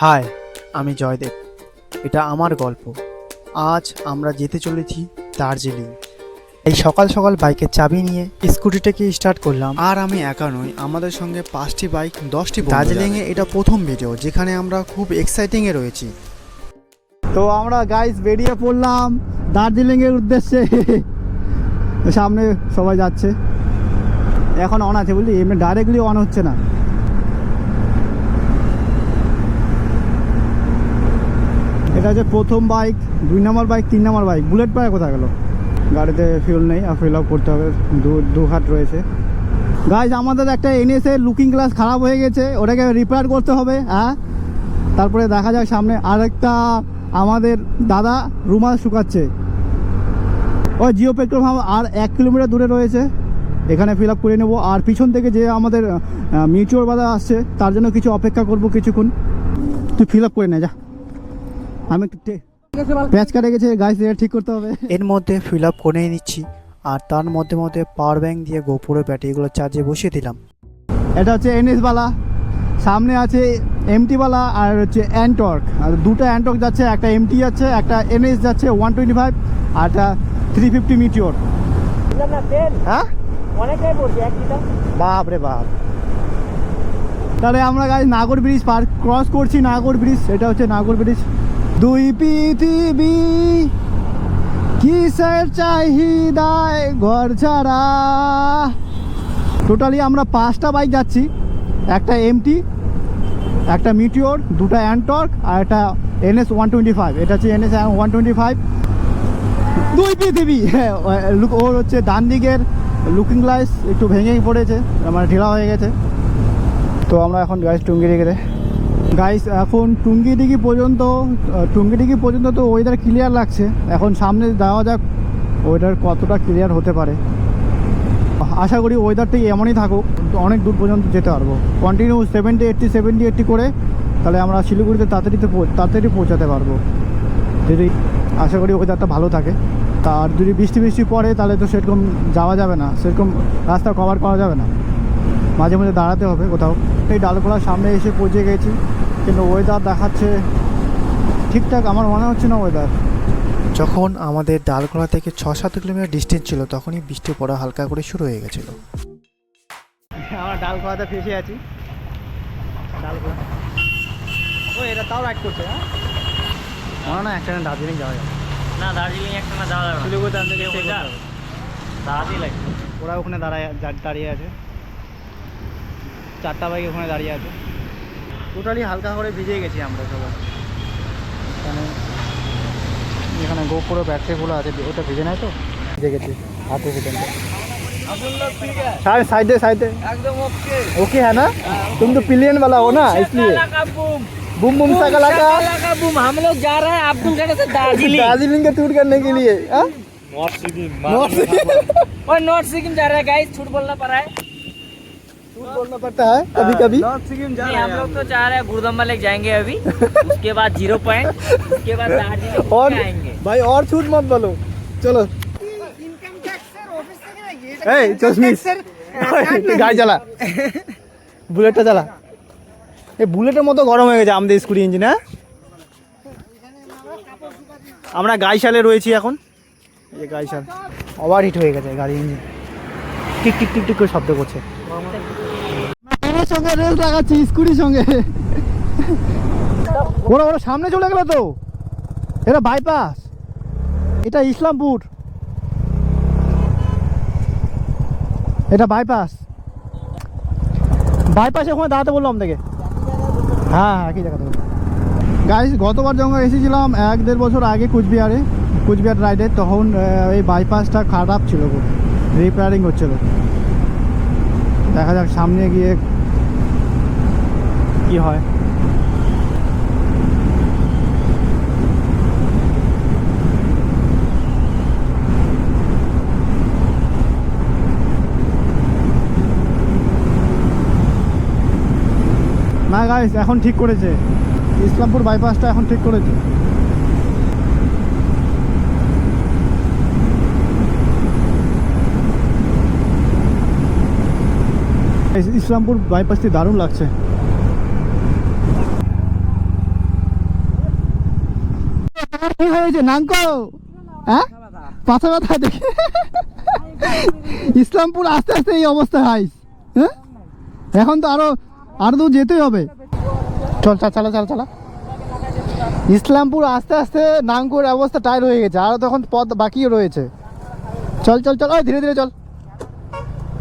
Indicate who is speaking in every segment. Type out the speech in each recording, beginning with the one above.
Speaker 1: High, আমি জয়দেব। এটা আমার গল্প। আজ আমরা যেতে চলেছি দার্জিলিং। এই সকাল সকাল বাইকের চাবি নিয়ে স্কুটিটাকে স্টার্ট করলাম। আর আমি একা নই, আমাদের সঙ্গে 5টি বাইক 10টি। দার্জিলিংয়ে এটা প্রথম ভিডিও যেখানে আমরা খুব এক্সাইটিংয়ে রয়েছি।
Speaker 2: তো আমরা গাইস বেরিয়ে পড়লাম দার্জিলিংয়ের উদ্দেশ্যে। সামনে সবাই যাচ্ছে, এখন অন আছে বুঝলি, এমনি ডাইরেক্টলি অন হচ্ছে না। এটা হচ্ছে প্রথম বাইক, 2 নম্বর বাইক, 3 নম্বর বাইক। বুলেট পায়ে কোথায় গেল? গাড়িতে ফিউল নেই, আর ফিল আপ করতে হবে। দু হাত রয়েছে। গাইস আমাদের একটা এনএসের লুকিং গ্লাস খারাপ হয়ে গেছে, ওটাকে রিপেয়ার করতে হবে। হ্যাঁ, তারপরে দেখা যায় সামনে আরেকটা আমাদের দাদা রুমাল শুকাচ্ছে। ওই জিও পেট্রোল পাম্প আর 1 কিলোমিটার দূরে রয়েছে, এখানে ফিল আপ করে নেবো। আর পিছন থেকে যে আমাদের মিউচুয়াল বাজার আসছে তার জন্য কিছু অপেক্ষা করব কিছুক্ষণ। তুই ফিল আপ করে নে যা, আমি প্যাচ কাটে গেছে, গাইস এটা ঠিক করতে হবে।
Speaker 1: এর মধ্যে ফিল আপ করে নিচ্ছি, আর তার মধ্যে মধ্যে পাওয়ার ব্যাঙ্ক দিয়ে গোপুরের ব্যাটারিগুলো চার্জে বসিয়ে দিলাম।
Speaker 2: এটা হচ্ছে এনএস বালা, সামনে আছে এমটি বালা, আর হচ্ছে অ্যান্টর্ক। আর দুটো অ্যান্টর্ক যাচ্ছে, একটা এমটি যাচ্ছে, একটা এনএস যাচ্ছে 125, আর একটা 350 মিটিওর। হ্যাঁ
Speaker 3: অনেকটাই পড়ছে 1 লিটার।
Speaker 2: বাপ রে বাপ। তাহলে আমরা গাড়ি নাগর ব্রিজ ক্রস করছি। নাগর ব্রিজ, এটা হচ্ছে নাগর ব্রিজ। দুই পৃথিবী কিসের চাহিদায় ঘর ছাড়া। টোটালি আমরা 5টা বাইক যাচ্ছি, একটা এমটি, একটা মিটিওর, দুটো অ্যান্টর্ক, আর একটা এনএস 125। এটা হচ্ছে এনএস 125। দুই পৃথিবী। হ্যাঁ, ওর হচ্ছে ডান দিকের লুকিং গ্লাস একটু ভেঙেই পড়েছে, মানে ঢিলা হয়ে গেছে। তো আমরা এখন গাইস টুঙ্গিডিগিতে। গাইস এখন টুঙ্গিডিগি পর্যন্ত তো ওয়েদার ক্লিয়ার লাগছে। এখন সামনে যাওয়া যাক ওয়েদার কতটা ক্লিয়ার হতে পারে। আশা করি ওয়েদারটি এমনই থাকুক, অনেক দূর পর্যন্ত যেতে পারবো। কন্টিনিউ 70-80 করে তাহলে আমরা শিলিগুড়িতে তাড়াতাড়ি পৌঁছাতে পারবো, যদি আশা করি ওয়েদারটা ভালো থাকে। আর যদি বৃষ্টি পড়ে তাহলে তো সেরকম যাওয়া যাবে না, সেরকম রাস্তা কভার করা যাবে না, মাঝে মাঝে দাঁড়াতে হবে কোথাও। এই ডালখোলার সামনে এসে পৌঁছে গেছি, কিন্তু ওয়েদার দেখাচ্ছে ঠিকঠাক আমার মনে হচ্ছে না ওয়েদার।
Speaker 1: যখন আমাদের ডালখোলা থেকে 6-7 কিলোমিটার ডিস্টেন্স ছিল, তখনই বৃষ্টি পড়া হালকা করে শুরু হয়ে গেছিলো।
Speaker 2: আমরা ডালখোলাতে ফেসে আছি। ডালখোলা ও এটা তাও রাইড করছে। হ্যাঁ, মনে না একটা দার্জিলিং যাওয়া যাবে
Speaker 3: না, দার্জিলিং একটা না যাওয়া যাবে না।
Speaker 2: শিলিগুড়িতে আমি
Speaker 3: দাঁড়াতেই লাগবে।
Speaker 2: ওরা ওখানে দাঁড়িয়ে আছে, 4টা বাইক ওখানে দাঁড়িয়ে আছে। টোটালি হালকা করে ভিজে গেছি আমরা সবাই। এখানে গোপুরো ব্যাটারিগুলো আছে, ওটা ভিজে নাই তো, ভিজে গেছি হাতে পর্যন্ত। साइड
Speaker 3: एकदम ओके
Speaker 2: ओके है ना? तुम तो पिलियन वाला हो ना, इसलिए बूम बूम शकलाका
Speaker 3: बूम। हम लोग जा रहे हैं अब्दुल गढ़ से
Speaker 2: दार्जिलिंग का टूर करने के लिए।
Speaker 3: नॉर्थ सिक्किम जा रहे हैं गाइस, झूठ बोलना पड़ रहा है,
Speaker 2: टूर बोलना पड़ता है कभी कभी।
Speaker 3: नॉर्थ सिक्किम जा रहे हैं हम लोग। तो जा रहे हैं गुरुदम्बा लेक जाएंगे अभी, उसके बाद 0 पॉइंट, उसके बाद दार्जिलिंग
Speaker 2: और
Speaker 3: आएंगे।
Speaker 2: भाई और छूट मत बोलो, चलो। গাড়ি চালা, বুলেটটা চালা। এই বুলেটের মতো গরম হয়ে গেছে আমাদের স্কুটি ইঞ্জিন। হ্যাঁ, আমরা গাইশালে রয়েছি এখন। এই যে গাইশাল ওভার হিট হয়ে গেছে গাড়ি engine, tick tick tick tick করে শব্দ করছে। আমার সঙ্গে রেল লাগাচ্ছি স্কুটির সঙ্গে। ওরা সামনে চলে গেল তো, এটা বাইপাস, এটা ইসলামপুর, এটা বাইপাসে ওখানে দাঁড়াতে বললাম থেকে। হ্যাঁ একই জায়গাতে। গাইস গতবার যখন এসেছিলাম 1-1.5 বছর আগে কুচবিহার রাইডে, তখন এই বাইপাসটা খারাপ ছিল, খুব রিপেয়ারিং হচ্ছিল। দেখা যাক সামনে গিয়ে কি হয়। না গাইস এখন ঠিক করেছে, ইসলামপুর বাইপাসটা এখন ঠিক করেছে। ইসলামপুর বাইপাসটি দারুণ লাগছে। হয়েছে নাঙ্কো? হ্যাঁ পাথা ব্যথা দেখে ইসলামপুর আস্তে আস্তে এই অবস্থা হাইস। হ্যাঁ এখন তো আরো দূর যেতেই হবে। চল চালা চালা চালা। ইসলামপুর আস্তে আস্তে নাঙ্কুর অবস্থা টায়ার হয়ে গেছে, আরো তখন পথ বাকিও রয়েছে। চল চল চল, ধীরে ধীরে চল।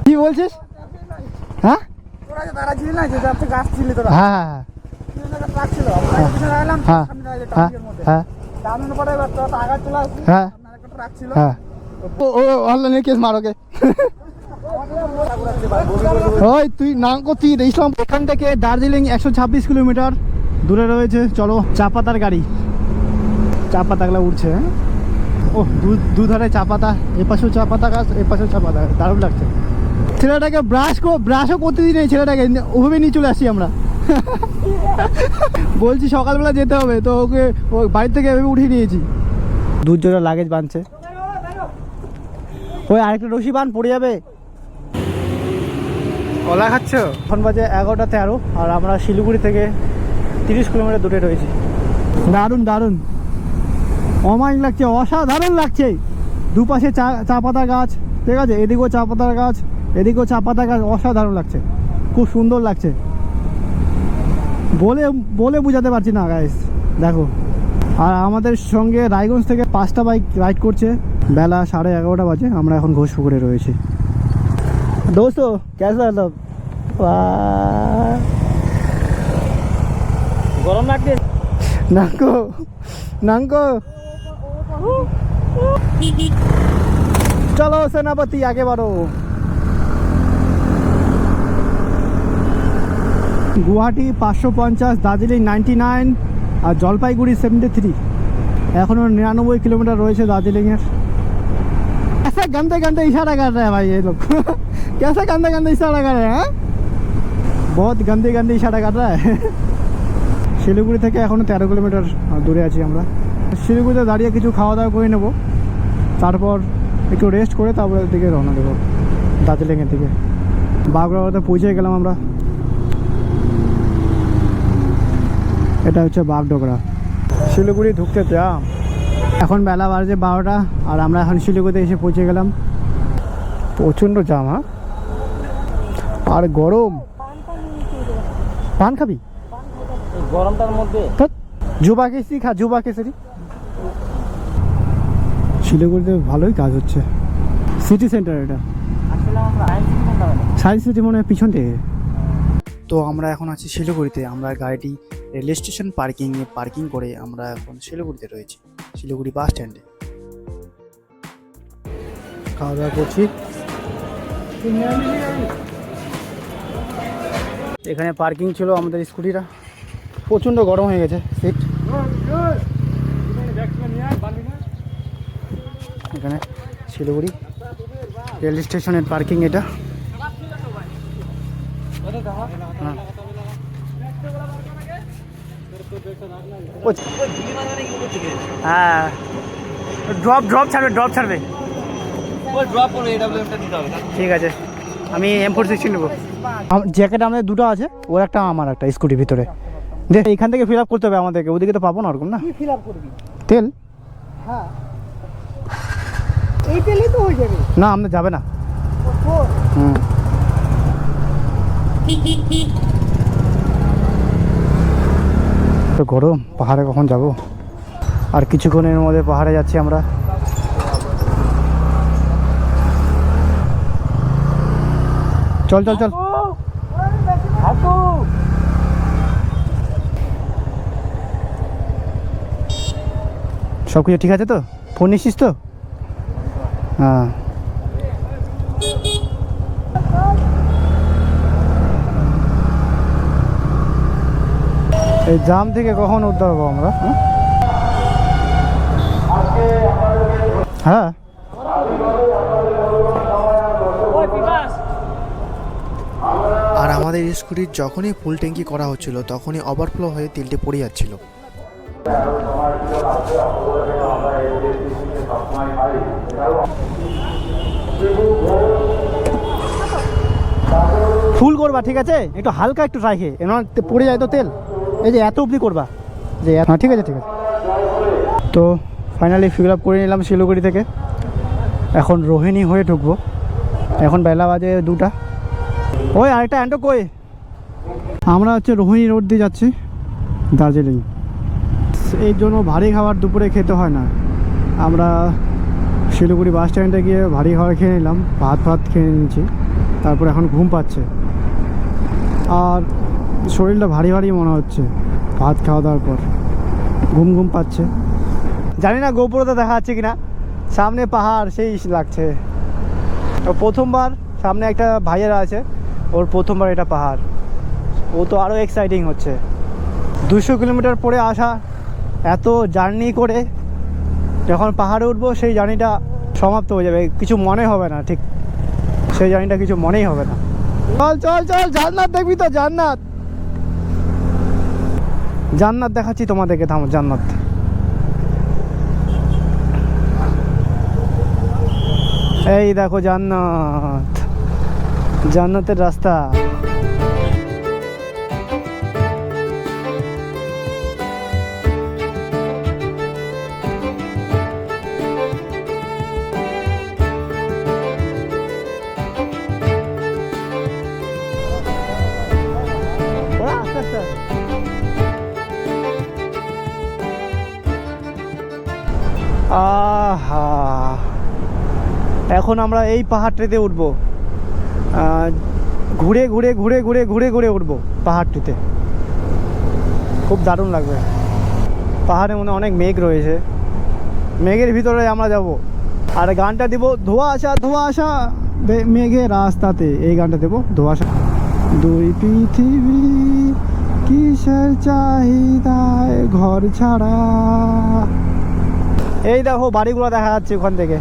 Speaker 2: কি বলছিস? হ্যাঁ হ্যাঁ হ্যাঁ হ্যাঁ হ্যাঁ হ্যাঁ ও অনলাইনে কেস মারোকে। ওই তুই নাঙ্কো তুই ইসলাম এখান থেকে দার্জিলিং 126 কিলোমিটার দূরে রয়েছে। চলো, চা পাতার গাড়ি, চা পাতাগুলো উঠছে। হ্যাঁ ও দুধারে চা পাতা, এপাশেও চা পাতা গাছ, এপাশেও চা পাতা, দারুণ লাগছে। ছেলেটাকে ব্রাশও করতে দিই নেই, ছেলেটাকে ওভাবে নিয়ে চলে আসছি আমরা। বলছি সকালবেলা যেতে হবে, তো ওকে বাড়ি থেকে এভাবে উঠিয়ে নিয়েছি। দুজোড়া লাগেজ বাঁধছে। ওই আরেকটা রশি বান, পড়ে যাবে। কলা খাচ্ছ? এখন বাজে 11:13 আর আমরা শিলিগুড়ি থেকে 30 কিলোমিটার দূরে রয়েছি। দারুণ দারুণ, অমায়িক লাগছে, অসাধারণ লাগছে। দুপাশে চা পাতা গাছ, ঠিক আছে, এদিকেও চা পাতার গাছ, এদিকেও চা পাতা গাছ, অসাধারণ লাগছে, খুব সুন্দর লাগছে। বলে বোঝাতে পারছি না গাইস, দেখো। আর আমাদের সঙ্গে রায়গঞ্জ থেকে 5টা বাইক রাইড করছে। বেলা 11:30 বাজে, আমরা এখন ঘোষপুকুরে রয়েছি। दोस्तों कैसा मतलब
Speaker 3: গরম লাগছে
Speaker 2: नांको नांको चलो सेनापति आगे बढ़ो। गुवाहाटी 550, दार्जिलिंग 99 और जलपाईगुड़ी 73। एखोनो 99 किलोमीटर रयेछे दार्जिलिंग। कैसे गंदे गंदे इशारा कर रहे हैं भाई ये लोग। कैसे गंदे गंदे इशारा कर रहे हैं? बहुत गंदे गंदे इशारा कर रहा है। শিলিগুড়ি থেকে এখনো 13 কিলোমিটার দূরে আছি আমরা। শিলিগুড়িতে দাঁড়িয়ে কিছু খাওয়া দাওয়া করে নেব, তারপর একটু রেস্ট করে তারপর দিকে রওনা দেবো দার্জিলিংয়ের দিকে। বাগডোগরাতে পৌঁছে গেলাম আমরা। এটা হচ্ছে বাগডোগরা। শিলিগুড়ি ঢুকতে চাম। এখন বেলা বাজে 12টা আর আমরা এখন শিলিগুড়িতে এসে পৌঁছে গেলাম। প্রচণ্ড জাম। হ্যাঁ আর গরম। পান খাবি?
Speaker 3: গরমটার মধ্যে
Speaker 2: জুবা কেসরি খা, জুবা কেসরি। শিলিগুড়িতে ভালোই কাজ হচ্ছে। সিটি সেন্টার এটা, সায়েন্স সিটি মনে হয় পিছন থেকে। তো আমরা এখন আছি শিলিগুড়িতে। আমরা গাড়িটি রেল স্টেশন পার্কিং করে আমরা এখন শিলিগুড়িতে রয়েছি, শিলিগুড়ি বাস স্ট্যান্ডে। খাওয়া দাওয়া করছি। এখানে পার্কিং ছিল আমাদের স্কুটিটা। প্রচণ্ড গরম হয়ে গেছে সিট। এখানে শিলিগুড়ি রেল স্টেশনের পার্কিং এটা। হ্যাঁ ড্রপ ছাড়বে। ঠিক আছে, আমি M416 নেবো। জ্যাকেট আমাদের দুটো আছে, ওর একটা আমার একটা স্কুটির ভিতরে। দেখ এখান থেকে ফিল আপ করতে হবে আমাদেরকে, ওদিকে তো পাবো না ওরকম। না ফিল আপ করবি তেল? হ্যাঁ এই তেলেই তো হয়ে যাবে। না আমাদের যাবে না। তো গরম, পাহাড়ে কখন যাব? আর কিছুক্ষণের মধ্যে পাহাড়ে যাচ্ছি আমরা। চল চল চল। সব কিছু ঠিক আছে তো? ফোন নিচ্ছিস তো? হ্যাঁ এই জাম থেকে কখন উদ্ধার হবো আমরা? হ্যাঁ
Speaker 1: আর আমাদের স্কুটির যখনই ফুল ট্যাঙ্কি করা হচ্ছিল তখনই ওভারফ্লো হয়ে তেলটি পড়ে যাচ্ছিল।
Speaker 2: ফুল করবা, ঠিক আছে, একটু হালকা একটু রাখে, এমন পড়ে যায় তো তেল। এই যে এত অবধি করবা যে। হ্যাঁ ঠিক আছে ঠিক আছে। তো ফাইনালি ফিল আপ করে নিলাম শিলিগুড়ি থেকে। এখন রোহিণী হয়ে ঢুকবো। এখন বেলা বাজে 2টা। ওই আরেকটা অ্যান্টো কই। আমরা হচ্ছে রোহিণী রোড দিয়ে যাচ্ছি দার্জিলিং। এই জন্য ভারী খাবার দুপুরে খেতে হয় না। আমরা শিলিগুড়ি বাস স্ট্যান্ডে গিয়ে ভারী খাবার খেয়ে নিলাম, ভাত খেয়ে নিয়েছি। তারপর এখন ঘুম পাচ্ছে আর শরীরটা ভারী ভারী মনে হচ্ছে ভাত খাওয়া দাওয়ার পর। ঘুম পাচ্ছে। জানি না গোপুরতে দেখা যাচ্ছে কিনা, সামনে পাহাড় সেই লাগছে। প্রথমবার সামনে একটা ভাইয়েরা আছে, ওর প্রথমবার এটা পাহাড়, ও তো আরও এক্সাইটিং হচ্ছে। 200 কিলোমিটার পরে আসা, এত জার্নি করে যখন পাহাড়ে উঠবো সেই জার্নিটা সমাপ্ত হয়ে যাবে, কিছু মনে হবে না, ঠিক সেই জার্নিটা কিছু মনেই হবে না। চল জান্নাত দেখবি তো, জান্নাত দেখাচ্ছি তোমাদেরকে, থামো। জান্নাত এই দেখো, জান্নাতের রাস্তা। আহা, এখন আমরা এই পাহাড়টিতে উঠবো। ঘুরে উঠবো পাহাড়টিতে, খুব দারুণ লাগবে। পাহাড়ের মধ্যে অনেক মেঘ রয়েছে, মেঘের ভিতরে আমরা যাব। আর গানটা দেবো ধোঁয়াশা মেঘের রাস্তাতে, এই গানটা দেবো ধোঁয়াশা। দুই পৃথিবী কিসের চাহিদায় ঘর ছাড়া। এই দেখো বাড়িগুলো দেখা যাচ্ছে ওখান থেকে,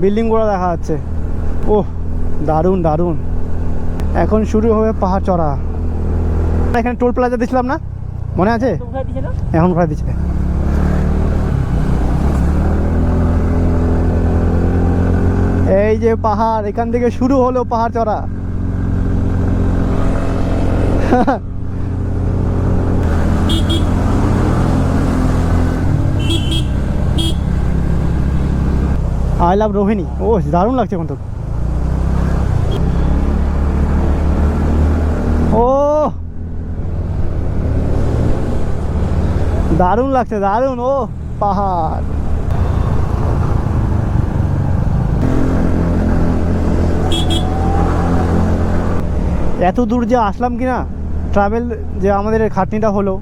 Speaker 2: বিল্ডিংগুলো দেখা যাচ্ছে। ওহ দারুণ। এখন শুরু হবে পাহাড় চড়া। এখানে টোল প্লাজা দিয়েছিলাম না, মনে আছে? এখন কোথায় দিচ্ছে? এই যে পাহাড়, এখান থেকে শুরু হলো পাহাড় চড়া। I love Rohini. ও দারুণ লাগছে এখন তো। ও দারুণ লাগছে, ও পাহাড়। এত দূর যে আসলাম কিনা, ট্রাভেল যে আমাদের খাটনিটা হলো,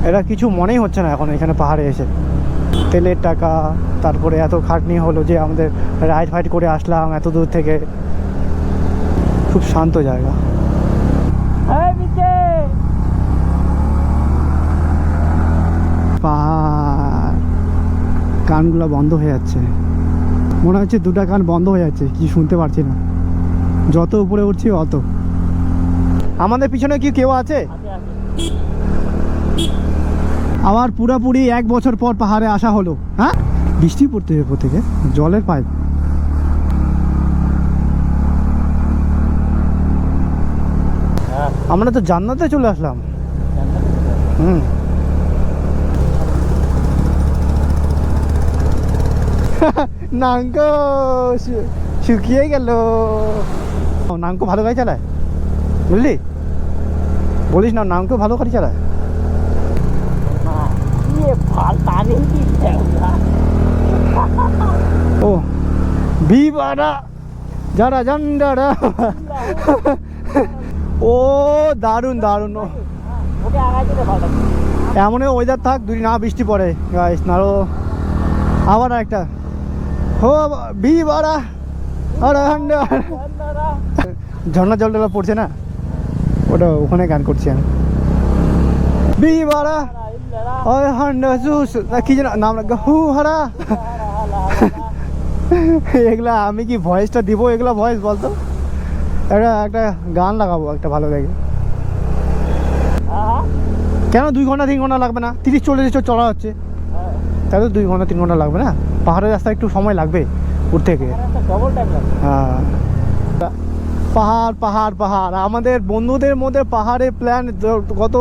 Speaker 2: এটা কিছু মনেই হচ্ছে না এখন এখানে পাহাড়ে এসে। তেলের টাকা, তারপরে এত খাটনি হলো যে আমাদের রাইড ফাইড করে আসলাম এত দূর থেকে। খুব শান্ত জায়গা। পাহাড়, কানগুলো বন্ধ হয়ে যাচ্ছে, মনে হচ্ছে 2টা কান বন্ধ হয়ে যাচ্ছে, কি শুনতে পারছি না। যত উপরে উঠছি অত। আমাদের পিছনে কি কেউ আছে? আবার পুরোপুরি 1 বছর পর পাহাড়ে আসা হলো। হ্যাঁ, বৃষ্টি পড়তে হবে থেকে, জলের পাইপ। আমরা তো জান্নাতে চলে আসলাম। নাঙ্কো শুকিয়ে গেল। নাঙ্কো ভালো গাড়ি চালায়, বুঝলি? বলিস না, নাঙ্কো ভালো গাড়ি চালায়। ও বিবারা যারা জান্ডারা। ও দারুণ। এমন ওয়েদার থাক, যদি না বৃষ্টি পড়ে গাইস, নারো আবার একটা হো বিবারা। ঝর্ণা জলটা পড়ছে না, ওটা ওখানে গান করছি আমি। বিবারা ওই হান্ডা জুস কি যেন নাম, হু হারা। এগুলা আমি কি ভয়েসটা দিব? এগুলা ভয়েস বলতো, একটা গান লাগাবো একটা ভালো লাগে। কেন 2 ঘন্টা 3 ঘন্টা লাগবে না? 30-40 চড়া হচ্ছে, তাহলে 2 ঘন্টা 3 ঘন্টা লাগবে না? পাহাড়ের রাস্তা একটু সময় লাগবে উঠতে গিয়ে। হ্যাঁ, পাহাড়। আমাদের বন্ধুদের মধ্যে পাহাড়ে প্ল্যান গত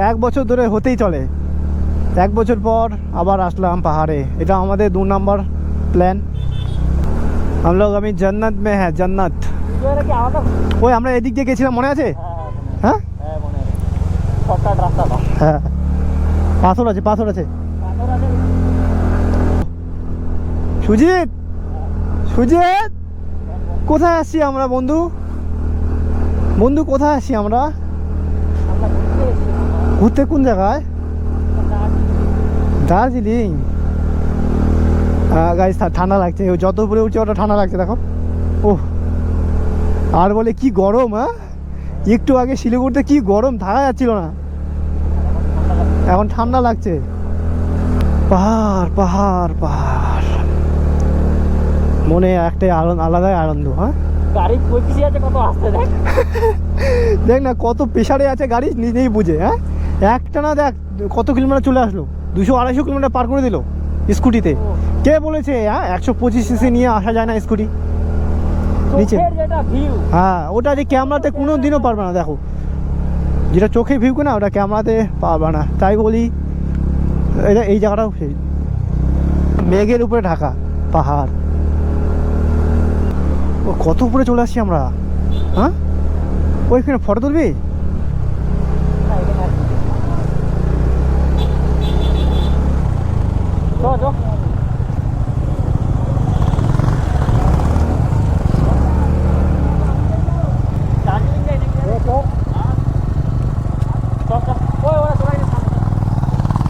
Speaker 2: 1 বছর ধরে হতেই চলে। 1 বছর পর আবার আসলাম পাহাড়ে। এটা আমাদের 2 নাম্বার প্ল্যান। हम लोग अभी जन्नत में है, जन्नत। ওই আমরা এদিক দিয়ে গেছিলাম, মনে আছে? হ্যাঁ হ্যাঁ, পাথর আছে, পাথর আছে। সুজিত, সুজিত, কোথায় আসছি আমরা বন্ধু? বন্ধু কোথায় আসছি আমরা? ঘুরতে কোন জায়গায়? দার্জিলিং। গাইস ঠান্ডা লাগছে, যত উপরে উঠছে ওটা ঠান্ডা লাগছে, দেখো। ও আর বলে কি গরম, হ্যাঁ একটু আগে শিলিগুড়িতে কি গরম, থাকা যাচ্ছিল না, এখন ঠান্ডা লাগছে। পাহাড় পাহাড় পাহাড়, মনে একটাই আলাদাই আনন্দ। হ্যাঁ
Speaker 3: গাড়ি কইছি আছে কত আসতে দেখ।
Speaker 2: দেখ না কত প্রেশারে আছে গাড়ি, নিজেই বুঝে। হ্যাঁ একটা না, দেখ কত কিলোমিটার চলে আসলো, 200-250 কিলোমিটার পার করে দিল স্কুটিতে। কে বলেছে হ্যাঁ 125 সিসি নিয়ে আসা যায় না স্কুটি নিচে?
Speaker 3: যেটা ভিউ,
Speaker 2: হ্যাঁ ওটা যে ক্যামেরাতে কোনো দিনও পারবে না, দেখো যেটা চোখে ভিউ না ওটা ক্যামেরাতে পারবে না। তাই বলি এটা এই জায়গাটাও সেই মেঘের উপরে ঢাকা পাহাড়। ও কত উপরে চলে আসছি আমরা। হ্যাঁ ওইখানে ফটো তুলবি?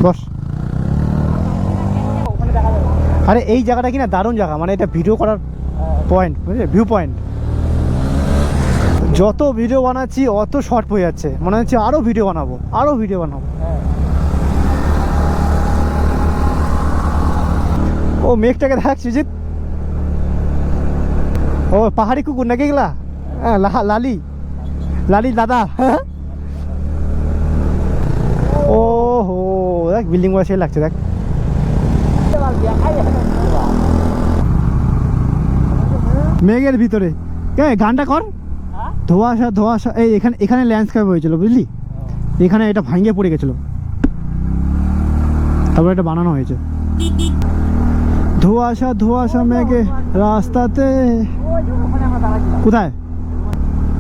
Speaker 2: বস। আরে এই জায়গাটা কি না দারুণ জায়গা, মানে এটা ভিডিও করার পয়েন্ট, বুঝলে, ভিউ পয়েন্ট। যত ভিডিও বানাচ্ছি অত শর্ট হয়ে যাচ্ছে, মনে হচ্ছে আরও ভিডিও বানাবো, আরও ভিডিও বানাবো। ও মেঘটাকে দেখ সুজিত, ও পাহাড়ি কুকুর নাকি এগুলা? হ্যাঁ লালি, লালি দাদা। ও হো দেখ বিল্ডিং বসে লাগছে, দেখ মেঘের ভিতরে। গানটা কর, ধোঁয়াশা ধোঁয়াশা। এই এখানে এখানে ল্যান্ডস্কেপ হয়েছিল, বুঝলি, এখানে এটা ভাঙিয়ে পড়ে গেছিলো, তারপর এটা বানানো হয়েছে। ধোঁয়াশা ধোঁয়াশা মেঘে রাস্তাতে। কোথায়?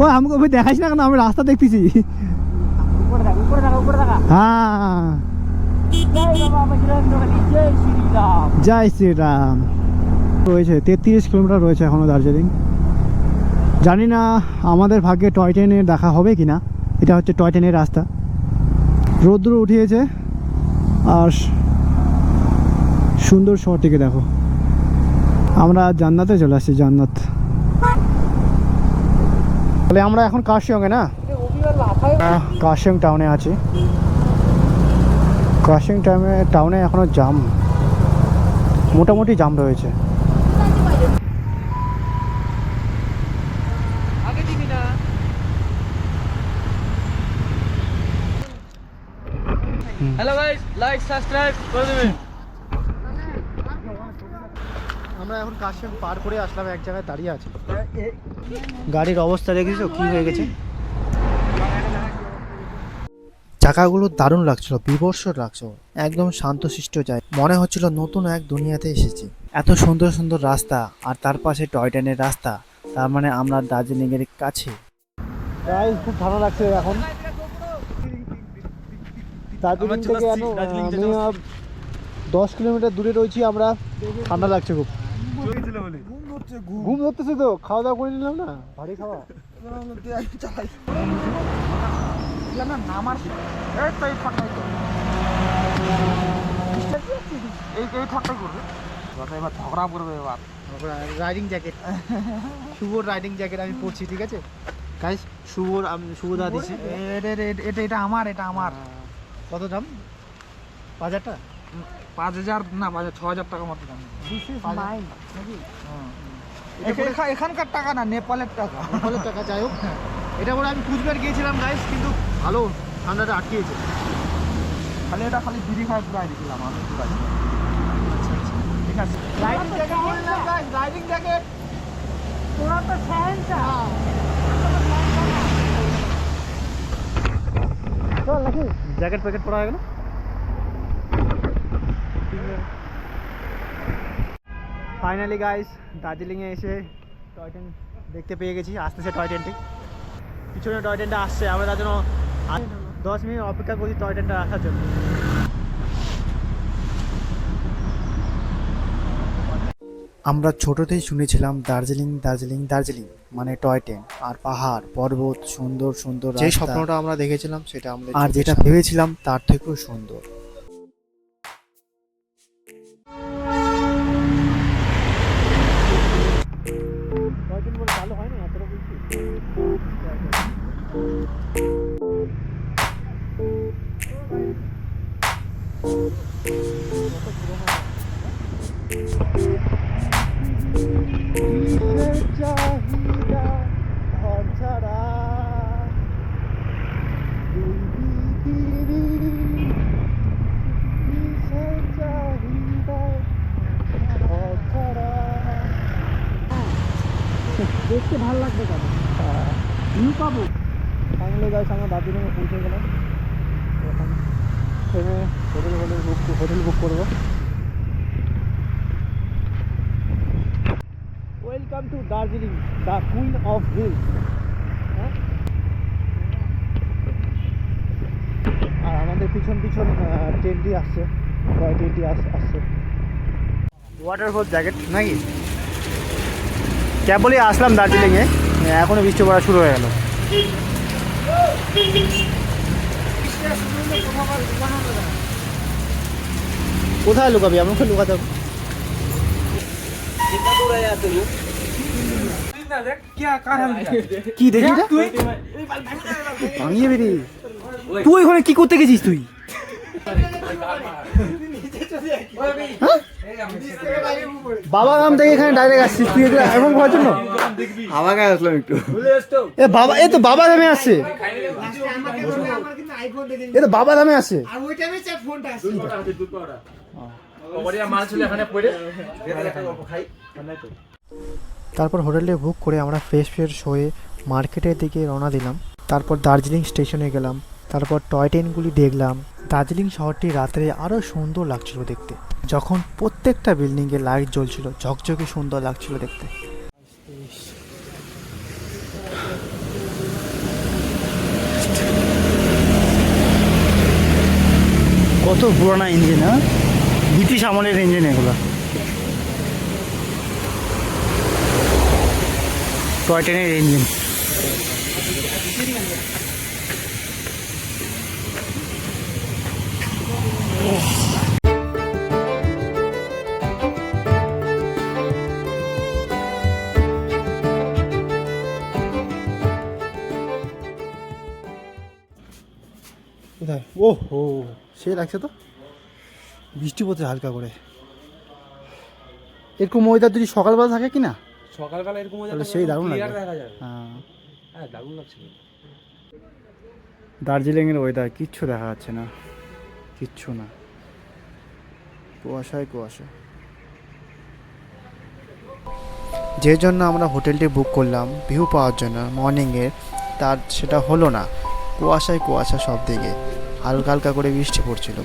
Speaker 2: ও আমাকে ওই দেখাইস না কেন, আমি রাস্তা দেখতেছি। হ্যাঁ জয় শ্রীরাম। রয়েছে 33 কিলোমিটার রয়েছে এখনো দার্জিলিং। জানি না আমাদের ভাগ্যে টয় ট্রেনের দেখা হবে কি না। এটা হচ্ছে টয় ট্রেনের রাস্তা। রোদ্র উঠিয়েছে আর সুন্দর শহরটিকে দেখো। আমরা জান্নাতে চলে আসছি, জান্নাত। তাহলে আমরা এখন কার্শিয়ংয়ে না, কার্শিয়ং টাউনে আছি। কার্শিয়ং টাউনে এখনো জাম, মোটামুটি জাম রয়েছে।
Speaker 3: হ্যালো গাইস, লাইক সাবস্ক্রাইব করে দেবেন।
Speaker 2: আমরা এখন কার্শিয়ং পার করে আসলাম, এক জায়গায় দাঁড়িয়ে আছি। গাড়ির অবস্থা দেখেছো কি হয়ে গেছে?
Speaker 1: চাকাগুলো দারুণ লাগছিল, বিবর্ষ লাগছিল, একদম শান্তশিষ্ট যায়, মনে হচ্ছিল নতুন এক দুনিয়াতে এসেছি। এত সুন্দর সুন্দর রাস্তা আর তার পাশে টয় ট্রেনের রাস্তা, তার মানে আমরা দার্জিলিং এর কাছে।
Speaker 2: গাইস খুব ঠান্ডা লাগছে এখন। দার্জিলিং থেকে মিনিমাম 10 কিলোমিটার দূরে রয়েছি আমরা। ঠান্ডা লাগছে খুব, ঘুম ধরতেছে তো। খাওয়া দাওয়া করে নিলাম না, ভারী খাওয়া। রাইডিং জ্যাকেট, শুভর রাইডিং জ্যাকেট আমি পরছি, ঠিক আছে গাইস। শুভদা দিছি।
Speaker 4: এটা আমার, এটা আমার।
Speaker 2: কত দাম? 5000 টাকা?
Speaker 4: 5000 না, 6000 টাকা মতো দাম। এখানকার টাকা না, নেপালের টাকা।
Speaker 2: নেপালের টাকা, যাই হোক। এটা পরে আমি কুচবিহার গিয়েছিলাম গাইস, কিন্তু ভালো ঠান্ডাটা আটকিয়েছে।
Speaker 4: খালি এটা খালি বিড়ি খায় ঘুরাই দিয়েছিলাম আমি, ঘুরাই। ঠিক আছে,
Speaker 2: রাইডিং জ্যাকেট পরলাম গাইস, রাইডিং জ্যাকেট।
Speaker 3: তোরা তো ফ্যানটা
Speaker 2: চল নাকি জ্যাকেট প্যাকেট পরা হয়ে গেল। ফাইনালি গাইস দার্জিলিংয়ে এসে টয় ট্রেন দেখতে পেয়ে গেছি, আসতেছে টয় ট্রেনটি, পিছনে টয় ট্রেনটা আসছে। আমরা তার জন্য 10 মিনিট অপেক্ষা করি টয় ট্রেনটা আসার জন্য।
Speaker 1: আমরা ছোটতেই শুনেছিলাম দার্জিলিং দার্জিলিং দার্জিলিং মানে টয় ট্রেন আর পাহাড় পর্বত, সুন্দর সুন্দর যে স্বপ্নটা আমরা দেখেছিলাম সেটা আমরা আর যেটা ভেবেছিলাম তার থেকেও সুন্দর।
Speaker 2: টয় ট্রেন বলে চালু হয় না এতটা বলছি। চাহিদা ঘর ছাড়া দুই পৃথিবী, কিসের চাহিদা ঘর ছাড়া। দেখতে ভালো লাগবে কেন নিউ পাবো। ফাইনালি গাইস আমরা দার্জিলিংয়ে পৌঁছে গেলাম। এখন থেমে হোটেল বুক করবো। Welcome to Darjeeling, the queen of hills. আর আমাদের পিছন পিছন ট্রেনটি আসছে, টয় ট্রেনটি আসছে। ওয়াটারপ্রুফ জ্যাকেট নাকি ক্যাব বলেই আসলাম দার্জিলিংয়ে, এখনও বৃষ্টি পড়া শুরু হয়ে গেল। কোথায় লুকাবি? আমাকে লুকাতে হবে।
Speaker 3: कितना दूर है यहाँ से वो?
Speaker 2: কি দেখি ভাঙিয়ে বেরি তুই ওখানে কি করতে গেছিস তুই? বাবা ধাম থেকে এখানে ডাইরেক্ট আসছিস তুই এমন করার জন্য?
Speaker 4: আমাকে আসলাম একটু।
Speaker 2: এ বাবা, এ তো বাবা ধামে আসছে, এ তো বাবা ধামে আসছে।
Speaker 1: তারপর হোটেলে বুক করে আমরা ফ্রেশ হয়ে মার্কেটের দিকে রওনা দিলাম। তারপর দার্জিলিং স্টেশনে গেলাম, তারপর টয় ট্রেনগুলি দেখলাম। দার্জিলিং শহরটি রাত্রে আরও সুন্দর লাগছিল দেখতে, যখন প্রত্যেকটা বিল্ডিংয়ে লাইট জ্বলছিল, ঝকঝকে সুন্দর লাগছিল দেখতে।
Speaker 2: কত পুরোনো ইঞ্জিন, হ্যাঁ ব্রিটিশ আমলের ইঞ্জিন এগুলো। টয় ট্রেনের ইঞ্জিন। কোথায়? ও হো, সে লাগছে তো, বৃষ্টি পড়ছে হালকা করে। এরকম ওয়েদার যদি সকালবেলা থাকে কি না,
Speaker 4: সকালবেলা এরকম
Speaker 2: তাহলে সেই দারুণ লাগবে।
Speaker 4: দেখা যাবে।
Speaker 2: হ্যাঁ,
Speaker 4: হ্যাঁ দারুণ লাগছিল।
Speaker 2: দার্জিলিংয়ের ওয়েদার কিচ্ছু দেখা যাচ্ছে না, কিচ্ছু না, কুয়াশায় কুয়াশা।
Speaker 1: যে জন্য আমরা হোটেলটি বুক করলাম ভিউ পাওয়ার জন্য মর্নিংয়ে, তার সেটা হলো না। কুয়াশায় কুয়াশা সব দিকে, হালকা হালকা করে বৃষ্টি পড়ছিল।